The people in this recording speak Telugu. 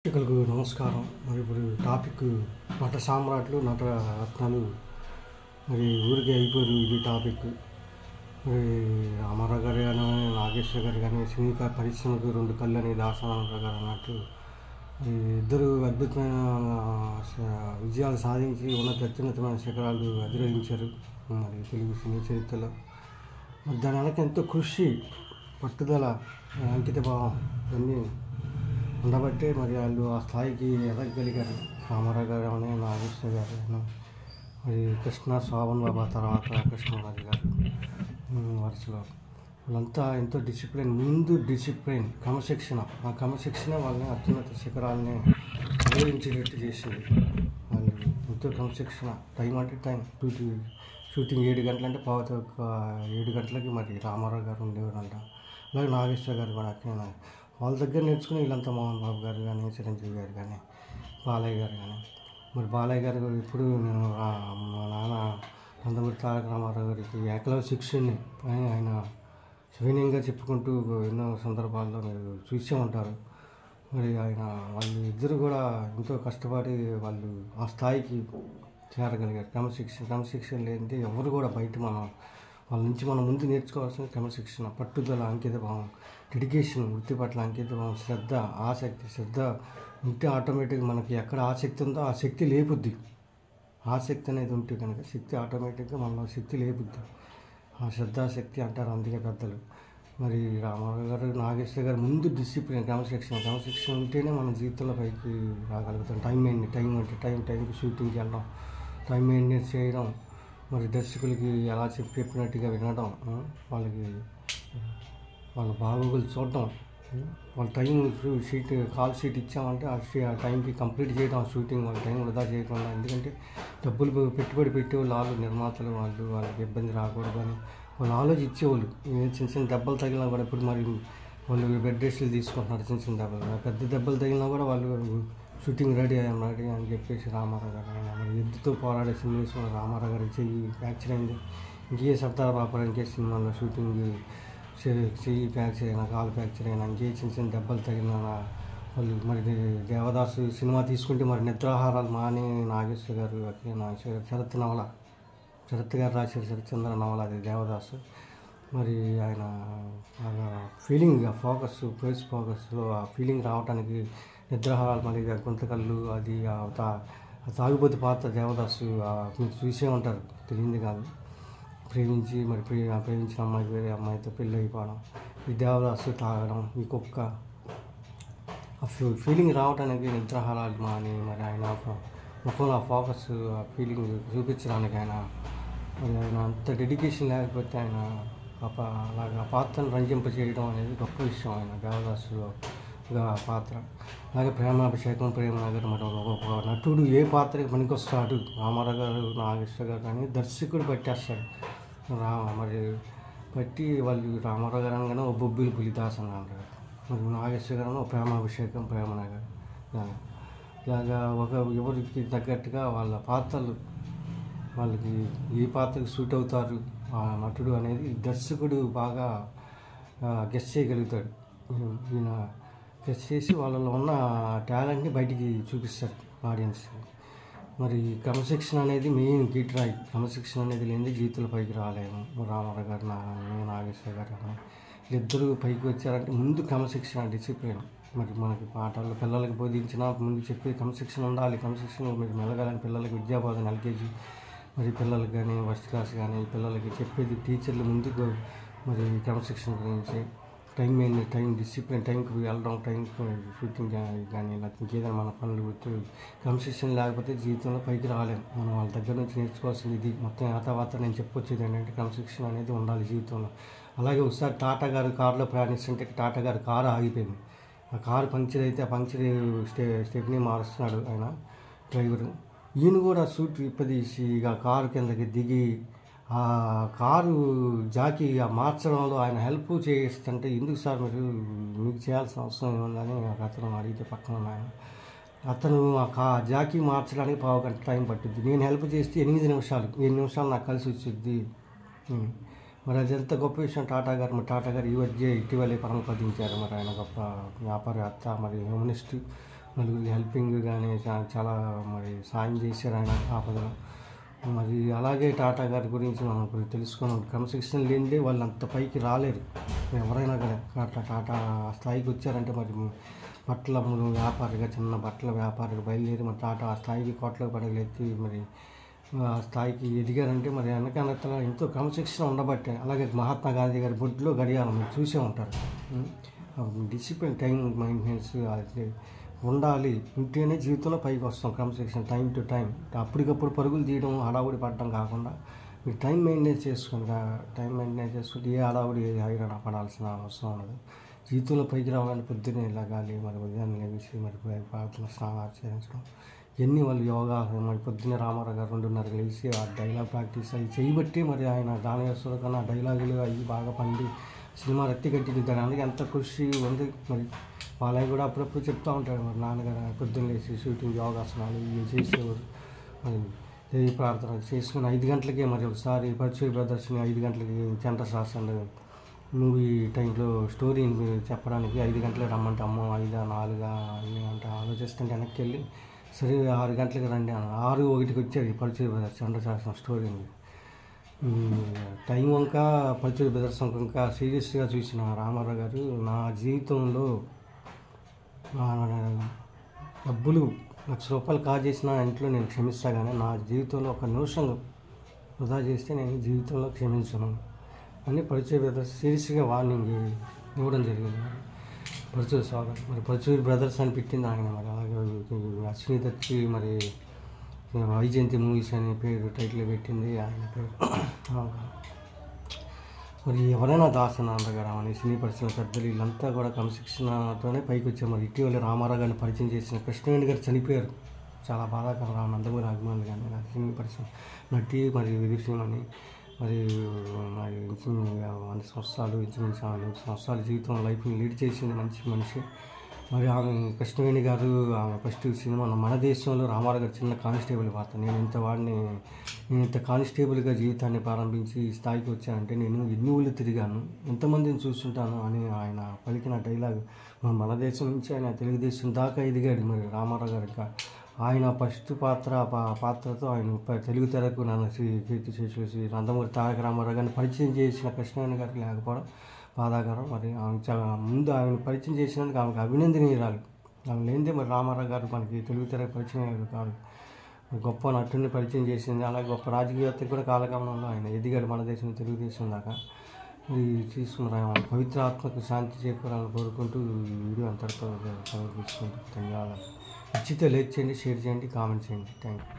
ప్రేక్షకులకు నమస్కారం. మరి ఇప్పుడు టాపిక్ నట సామ్రాట్లు, నట రత్నాలు మరి ఊరికే అయిపోయారు. ఇది టాపిక్. మరి రామారావు గారు కానీ, నాగేశ్వర గారు కానీ సినీ పరిశ్రమకు రెండు కళ్ళు అని దాసనారాయణ గారు అన్నట్టు మరి ఇద్దరు అద్భుతమైన విజయాలు సాధించి అత్యున్నతమైన శిఖరాలు అధిరోహించారు మరి తెలుగు సినీ చరిత్రలో. మరి దాని వెనక ఎంతో కృషి, పట్టుదల, అంకిత భావం ఇవన్నీ ఉండబట్టే మరి వాళ్ళు ఆ స్థాయికి ఎదగగలిగారు. రామారావు గారు అని, నాగేశ్వర గారు అని, మరి కృష్ణ శోభన్ బాబా తర్వాత కృష్ణరాజు గారు వరుసలో వాళ్ళంతా ఎంతో డిసిప్లిన్ క్రమశిక్షణ. ఆ క్రమశిక్షణ వాళ్ళని అత్యున్నత శిఖరాలని అధిరోహించేటట్టు చేసింది. వాళ్ళు ఎంతో క్రమశిక్షణ, టైం అంటే టైం. షూటింగ్ 7 గంటలంటే పావుతో 7 గంటలకి మరి రామారావు గారు ఉండేవారంట. అలాగే నాగేశ్వర గారు కూడా అట్లనే వాళ్ళ దగ్గర నేర్చుకుని వీళ్ళంతా మోహన్ బాబు గారు కానీ, చిరంజీవి గారు కానీ, బాలయ్య గారు కానీ. మరి బాలయ్య గారు ఇప్పుడు నేను మా నాన్న నందమూరి తారక రామారావు గారికి ఏకలవ్య శిష్యుడిని అని ఆయన సవినయంగా చెప్పుకుంటూ ఎన్నో సందర్భాల్లో మీరు చూసే ఉంటారు. మరి వాళ్ళు ఇద్దరు కూడా ఎంతో కష్టపడి వాళ్ళు ఆ స్థాయికి చేరగలిగారు. క్రమశిక్షణ లేనిదే ఎవరు కూడా బయట వాళ్ళ నుంచి మనం ముందు నేర్చుకోవాల్సిన క్రమశిక్షణ, పట్టుదల, అంకిత భావం, డెడికేషన్, వృత్తి పట్ల అంకిత భావం, శ్రద్ధ, ఆసక్తి. శ్రద్ధ ఉంటే ఆటోమేటిక్గా మనకి ఎక్కడ ఆసక్తి ఉందో ఆ శక్తి లేపుద్ది. ఆసక్తి అనేది ఉంటే కనుక శక్తి ఆటోమేటిక్గా మనలో శక్తి లేపుద్ది. ఆ శ్రద్ధాశక్తి అంటారు అందుకే పెద్దలు. మరి రామారావు గారు, నాగేశ్వర గారు ముందు డిసిప్లిన్, క్రమశిక్షణ ఉంటేనే మన జీవితంలో పైకి రాగలుగుతాం. టైంకి షూటింగ్కి వెళ్ళడం, టైం మెయింటెనెన్స్ చేయడం, మరి దర్శకులకి ఎలా చెప్పినట్టుగా వినడం, వాళ్ళకి వాళ్ళ బాగోగులు చూడడం, వాళ్ళ టైం కాల్ షీట్ ఇచ్చామంటే ఆ టైంకి కంప్లీట్ చేయడం. ఆ షూటింగ్ వాళ్ళ టైం వృధా చేయకుండా. ఎందుకంటే డబ్బులు పెట్టుబడి పెట్టేవాళ్ళు వాళ్ళు, నిర్మాతలు వాళ్ళకి ఇబ్బంది రాకూడదు అని వాళ్ళు ఆలోచించేవాళ్ళు. చిన్న దెబ్బలు తగిలినా కూడా ఇప్పుడు మరి వాళ్ళు బెడ్ రెస్ట్లు తీసుకుంటున్నారు. చిన్న దెబ్బలు, పెద్ద దెబ్బలు తగిలినా కూడా వాళ్ళు షూటింగ్ రెడీ అని చెప్పేసి రామారావు గారు మరి ఎద్దుతో పోరాడే సినిమా రామారావు గారికి చెయ్యి ఫ్రాక్చర్ అయింది. ఇంకే సర్దార్ బాపర్ ఇంకే సినిమాలో షూటింగ్ చెయ్యి ఫ్రాక్చర్ అయినా, కాలు ఫ్రాక్చర్ అయినా, ఇంకే చిన్న దెబ్బలు తగిలిన వాళ్ళు మరి దేవదాసు సినిమా తీసుకుంటే మరి నిద్రాహారాలు మాని నాగేశ్వర గారు, శరత్ గారు రాశారు శరత్చంద్ర నవల, అది దేవదాసు. మరి ఆయన ఫీలింగ్, ఆ ఫోకస్లో ఆ ఫీలింగ్ రావడానికి నిద్రాహారాలు, మరి గుంతకళ్ళు, అది తాగుబోతు పాత్ర దేవదాసు మీరు చూసే ఉంటారు, తెలియంది కాదు. ప్రేమించిన అమ్మాయికి వేరే అమ్మాయితో పెళ్ళి అయిపోవడం, ఈ దేవదాసు తాగడం, ఈ కుక్క, ఆ ఫీలింగ్ రావడానికి నిద్రాహారాలు మాని మరి ఆయన ముఖంలో ఆ ఫోకస్, ఆ ఫీలింగ్ చూపించడానికి మరి ఆయన అంత డెడికేషన్ లేకపోతే ఆయన అలాగా పాత్రను రంజింపజేయడం అనేది గొప్ప విషయం. ఆయన దేవదాసులో పాత్ర. అలాగే ప్రేమనగర్ మరి ఒక నటుడు ఏ పాత్రకి పనికొస్తాడు, రామారావు గారు, నాగేశ్వర గారు కానీ దర్శకుడు పట్టేస్తాడు. మరి పట్టి వాళ్ళు రామారావు గారు అనగానే ఓ బొబ్బిలి పులిదాసన్ అంటారు, మరి నాగేశ్వర గారు ప్రేమనగర్. ఇలాగా ఎవరికి తగ్గట్టుగా వాళ్ళ పాత్రలు, వాళ్ళకి ఏ పాత్రకి సూట్ అవుతారు ఆ నటుడు అనేది దర్శకుడు బాగా గెస్ చేయగలుగుతాడు. ఈయన గెస్ చేసి వాళ్ళలో ఉన్న టాలెంట్ని బయటికి చూపిస్తారు ఆడియన్స్కి. మరి క్రమశిక్షణ అనేది మెయిన్ గిట్రాయి. క్రమశిక్షణ అనేది లేనిది జీవితంలో పైకి రాలేము. రామారావు గారు, నాగేశ్వర గారు వీళ్ళిద్దరూ పైకి వచ్చారంటే ముందు క్రమశిక్షణ, డిసిప్లిన్. మరి మనకి పాఠాలు పిల్లలకి బోధించినా ముందు చెప్పే క్రమశిక్షణ ఉండాలి. క్రమశిక్షణ మీరు మెలగాలని పిల్లలకి విద్యాబోధన ఎల్కేజీ మరి పిల్లలకి కానీ, ఫస్ట్ క్లాస్ కానీ పిల్లలకి చెప్పేది టీచర్లు ముందుకు మరి క్రమశిక్షణ గురించి, టైం డిసిప్లిన్, టైంకి వెళ్ళడం, టైంకి షూటింగ్ కానీ లేకపోతే ఇంకేదైనా మన పనులు క్రమశిక్షణ లేకపోతే జీవితంలో పైకి రాలేము. మనం వాళ్ళ దగ్గర నుంచి నేర్చుకోవాల్సింది ఇది. మొత్తం యాతావాత నేను చెప్పొచ్చేది ఏంటంటే క్రమశిక్షణ అనేది ఉండాలి జీవితంలో. అలాగే ఒకసారి టాటా గారు కారులో ప్రయాణిస్తుంటే టాటా గారు కారు ఆగిపోయింది. ఆ కారు పంక్చర్ అయితే ఆ పంక్చర్ స్టెప్ని మారుస్తున్నాడు ఆయన డ్రైవరు. ఈయన కూడా సూట్ విప్పదీసి ఆ కారు కిందకి దిగి ఆ కారు జాకీ మార్చడంలో ఆయన హెల్ప్ చేస్తుంటే, ఎందుకు సార్ మీకు చేయాల్సిన అవసరం ఏముందని అతను అడిగితే పక్కన ఆయన అతను ఆ జాకీ మార్చడానికి 1/2 గంట టైం పట్టుద్ది, నేను హెల్ప్ చేస్తే 8 నిమిషాలు నాకు కలిసి వచ్చింది. మరి అది ఎంత గొప్ప విషయం. టాటా గారు ఇటీవలే పరమపదించారు. మరి ఆయన గొప్ప వ్యాపారవేత్త, మరి హ్యూమనిస్ట్. నలుగురికి హెల్పింగ్ కానీ చాలా మరి సాయం చేశారు ఆయన ఆపదలో. మరి అలాగే టాటా గారి గురించి మనం ఇప్పుడు తెలుసుకున్నాం. క్రమశిక్షణ లేనిదే వాళ్ళు అంత పైకి రాలేరు. ఎవరైనా కూడా టాటా ఆ స్థాయికి వచ్చారంటే మరి బట్టల వ్యాపారిగా, చిన్న బట్టల వ్యాపారిగా బయలుదేరి మరి టాటా ఆ స్థాయికి కోట్లకు పడగలెత్తి మరి ఆ స్థాయికి ఎదిగారంటే మరి వెనకాల ఎంతో క్రమశిక్షణ ఉండబట్టే. అలాగే మహాత్మా గాంధీ గారి బొడ్లో గడియారం మీరు చూసే ఉంటారు. డిసిప్లిన్, టైం మెయింటెనెన్స్ అది ఉండాలి. ఉంటేనే జీవితంలో పైకి వస్తాం. క్రమశిక్షణ, టైం టు టైం, అప్పటికప్పుడు పరుగులు తీయడం, హడావుడి పడడం కాకుండా మీరు టైం మెయింటైన్ చేసుకుంటే ఏ హడావుడి ఏ హైరాణ పడాల్సిన అవసరం ఉండదు. జీవితంలో పైకి రావాలని పొద్దున్నే లెగాలి, మరి ఉదయాన్నే లేచి మరి ప్రార్థన, స్నానం ఆచరించడం, ఎన్ని వాళ్ళు యోగా, మరి పొద్దున్నే రామారావు గారు 2:30 లేచి ఆ డైలాగ్ ప్రాక్టీస్ అవి చేయబట్టి మరి ఆయన దానేశ్వర కన్నా డైలాగులు అవి బాగా పండి సినిమా రక్తి కట్టిద్దారు. అందుకే ఎంత కృషి ఉంది. మరి వాళ్ళవి కూడా అప్పుడప్పుడు చెప్తూ ఉంటాడు. మరి నాన్నగారు పొద్దున్న లేచి షూటింగ్, యోగాసనాలు ఇవి చేసేవారు. మరి దేవి ప్రార్థన చేసుకుని 5 గంటలకే మరి ఒకసారి పరచూరి బ్రదర్స్ని 5 గంటలకి చంద్రశాసన మూవీ టైంలో స్టోరీని చెప్పడానికి 5 గంటలకు రమ్మంటే అమ్మో 5, 4 అంటే ఆలోచిస్తుంటే వెనక్కి వెళ్ళి సరే 6 గంటలకు రండి అన్న. 6:01కి వచ్చారు పరచూరి బ్రదర్స్ చంద్రశాసన స్టోరీని. టైం వంక పరచూరి బ్రదర్స్ ఇంకా సీరియస్గా చూసిన రామారావు గారు, నా జీవితంలో డబ్బులు ₹1,00,000 కాజేసిన ఇంట్లో నేను క్షమిస్తా, కానీ నా జీవితంలో ఒక నిమిషం వృధా చేస్తే నేను జీవితంలో క్షమించను అని పరచూరి బ్రదర్స్ సీరియస్గా వార్నింగ్ ఇవ్వడం జరిగింది. పరచూరి సోదరు మరి పరచూరి బ్రదర్స్ అని పెట్టింది ఆయన. మరి అలాగే అశ్విని దత్తి మరి వైజయంతి మూవీస్ అనే పేరు టైటిల్ పెట్టింది ఆయన పేరు. మరి ఎవరైనా దాసనారాయణ అని సినీ పరిశ్రమ పెద్దలు వీళ్ళంతా కూడా క్రమశిక్షణతోనే పైకి వచ్చారు. మరి ఇటీవల రామారావు గారిని పరిచయం చేసిన కృష్ణవేణి గారు చనిపోయారు. చాలా బాధాకరం. నందమూరి అభిమానులు కానీ సినీ పరిశ్రమ నటి మరి విదుషీమణి మరి 100 సంవత్సరాలు ఇంచుమించు 100 సంవత్సరాల జీవితం లైఫ్ని లీడ్ చేసింది మంచి మనిషి. మరి ఆమె కృష్ణవేణి గారు ఆమె ఫస్ట్ సినిమా మన దేశంలో రామారావు గారు చిన్న కానిస్టేబుల్ పాత్ర. నేను ఇంత కానిస్టేబుల్గా జీవితాన్ని ప్రారంభించి ఈ స్థాయికి వచ్చానంటే నేను ఎన్ని ఊళ్ళు తిరిగాను, ఎంతమందిని చూస్తుంటాను అని ఆయన పలికిన డైలాగ్. మన దేశం నుంచి ఆయన తెలుగుదేశం దాకా ఎదిగాడు. మరి రామారావు గారి ఆయన ఫస్ట్ పాత్రతో ఆయన తెలుగు తెరకు నన్ను కీర్తి చేసి నందమూరి తారక రామారావు గారిని పరిచయం చేసిన కృష్ణవేణి గారికి లేకపోవడం బాధాకరం. మరి ఆమె చాలా ముందు ఆమెను పరిచయం చేసినందుకు ఆమెకు అభినందనీయురాలు. ఆమె లేనిదే మరి రామారావు గారు మనకి తెలుగు తెరకు పరిచయం అయ్యారు కాదు. గొప్ప నటుడిని పరిచయం చేసింది. అలాగే గొప్ప రాజకీయవేత్తకి కూడా కాలగమనంలో ఆయన ఎదిగాడు మన దేశం తెలుగుదేశం దాకా. ఇది తీసుకున్న పవిత్ర ఆత్మకు శాంతి చేకూరాలని కోరుకుంటూ ఈ వీడియో అంతటితో తీసుకుంటూ ధన్యవాదాలు. నచ్చితే లైక్ చేయండి, షేర్ చేయండి, కామెంట్ చేయండి. Thank you.